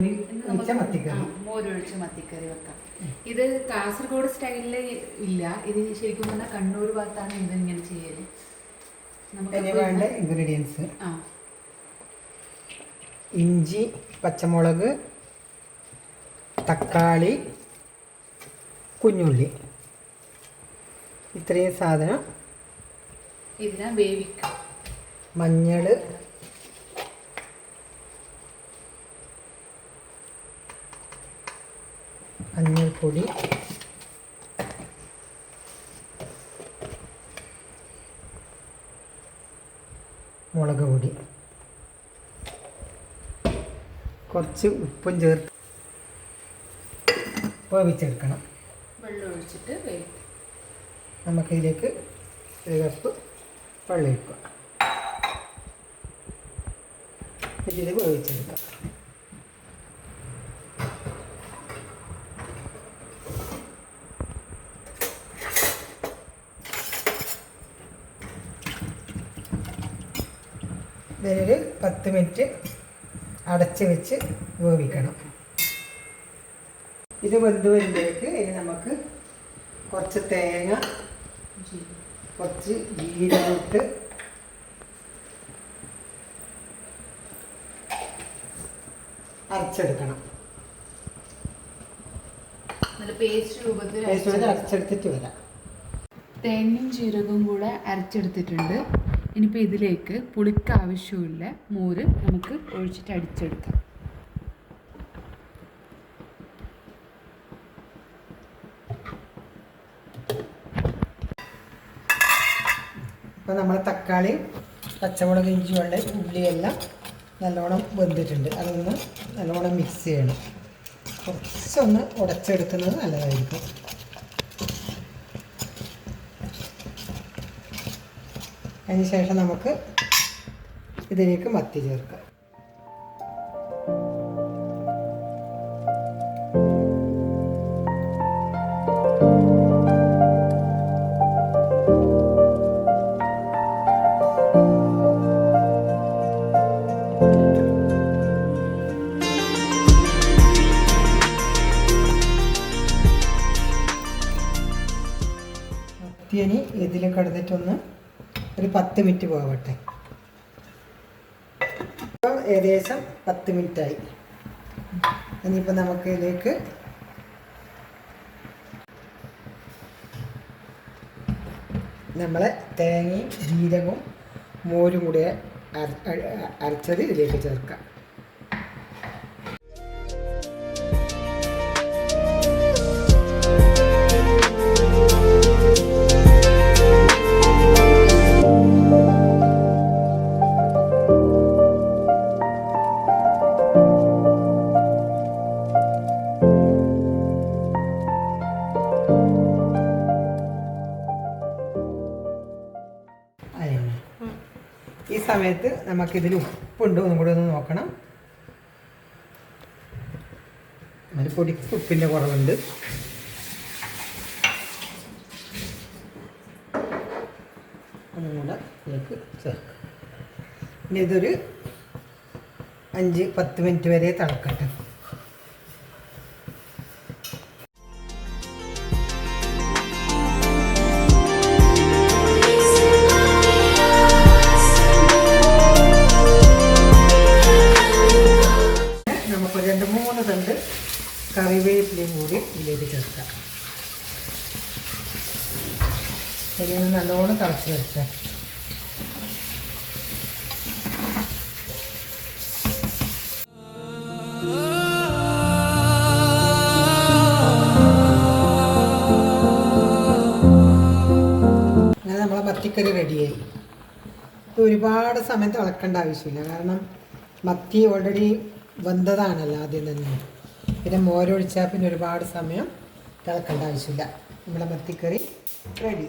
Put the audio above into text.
മോരൊഴിച്ച് മത്തിക്കറി വെക്കാം. ഇത് കാസർഗോഡ് സ്റ്റൈലില് ഇല്ല, ഇത് ശരിക്കും പറഞ്ഞാൽ കണ്ണൂർ ഭാഗത്താണ് ഇതിങ്ങനെ ചെയ്യല്. വേണ്ട ഇൻഗ്രീഡിയൻസ്: ഇഞ്ചി, പച്ചമുളക്, തക്കാളി, കുഞ്ഞുള്ളി, ഇത്രയും സാധനം ഇതിനെ വേവിക്കാം. മഞ്ഞൾ, മഞ്ഞൾപ്പൊടി, മുളക് പൊടി, കുറച്ച് ഉപ്പും ചേർത്ത് വേവിച്ചെടുക്കണം. വെള്ളം ഒഴിച്ചിട്ട് വേവിക്കും. നമുക്കിതിലേക്ക് 1 കപ്പ് വെള്ളം ഒഴിക്കുക. ഇതിൽ വേവിച്ചെടുക്കാം. ഇതിനൊരു 10 മിനിറ്റ് അടച്ച് വെച്ച് വേവിക്കണം. ഇത് വെന്ത് വരുമ്പോഴേക്ക് ഇനി നമുക്ക് കുറച്ച് തേങ്ങ, കുറച്ച് ജീരകമിട്ട് അരച്ചെടുക്കണം. പേസ്റ്റ് രൂപത്തിൽ അരച്ചെടുത്തിട്ട് വരാം. തേങ്ങയും ജീരകവും കൂടെ അരച്ചെടുത്തിട്ടുണ്ട്. ഇനിയിപ്പോൾ ഇതിലേക്ക് പുളിക്ക് ആവശ്യമില്ല മോര് നമുക്ക് ഒഴിച്ചിട്ട് അടിച്ചെടുക്കാം. ഇപ്പോൾ നമ്മൾ തക്കാളിയും പച്ചമുളക്, ഇഞ്ചി, ഉള്ളിയെല്ലാം നല്ലോണം വെന്തിട്ടുണ്ട്. അതൊന്ന് നല്ലോണം മിക്സ് ചെയ്യണം. കുറച്ചൊന്ന് ഉടച്ചെടുക്കുന്നത് നല്ലതായിരിക്കും. അതിനുശേഷം നമുക്ക് ഇതിലേക്ക് മത്തി ചേർക്കാം. മത്തിയനി ഇതിൽ കിടന്നിട്ടൊന്ന് ഒരു 10 മിനിറ്റ് പോകട്ടെ. ഇപ്പോൾ ഏകദേശം 10 മിനിറ്റായി. ഇനിയിപ്പോൾ നമുക്ക് ഇതിലേക്ക് നമ്മളെ തേങ്ങയും ജീരകവും മോരും കൂടി അരച്ചത് ഇതിലേക്ക് ചേർക്കാം. ഈ സമയത്ത് നമുക്കിതിൽ ഉപ്പുണ്ടോ എന്നും കൂടെ ഒന്ന് നോക്കണം. അതിൽ പൊടിക്ക് ഉപ്പിൻ്റെ കുറവുണ്ട്. അതും കൂടെ ഇതിലേക്ക് ചേർക്കാം. ഇനി ഇതൊരു 5-10 മിനിറ്റ് വരെ തിളക്കട്ടെ. നമുക്ക് 2-3 തണ്ട് കറിവേപ്പിലയും കൂടി ഇതിലേക്ക് ചേർക്കാം. ശരിയൊന്ന് നല്ലോണം തിളച്ച് വെച്ചാൽ അങ്ങനെ നമ്മളെ മത്തിക്കറി റെഡിയായി. ഇത് ഒരുപാട് സമയം തിളക്കേണ്ട ആവശ്യമില്ല. കാരണം മത്തി ഓൾറെഡി വെന്തതാണല്ലോ ആദ്യം തന്നെ. പിന്നെ മോരൊഴിച്ചാൽ പിന്നെ ഒരുപാട് സമയം തിളക്കേണ്ട ആവശ്യമില്ല. നമ്മളെ മത്തിക്കറി റെഡി.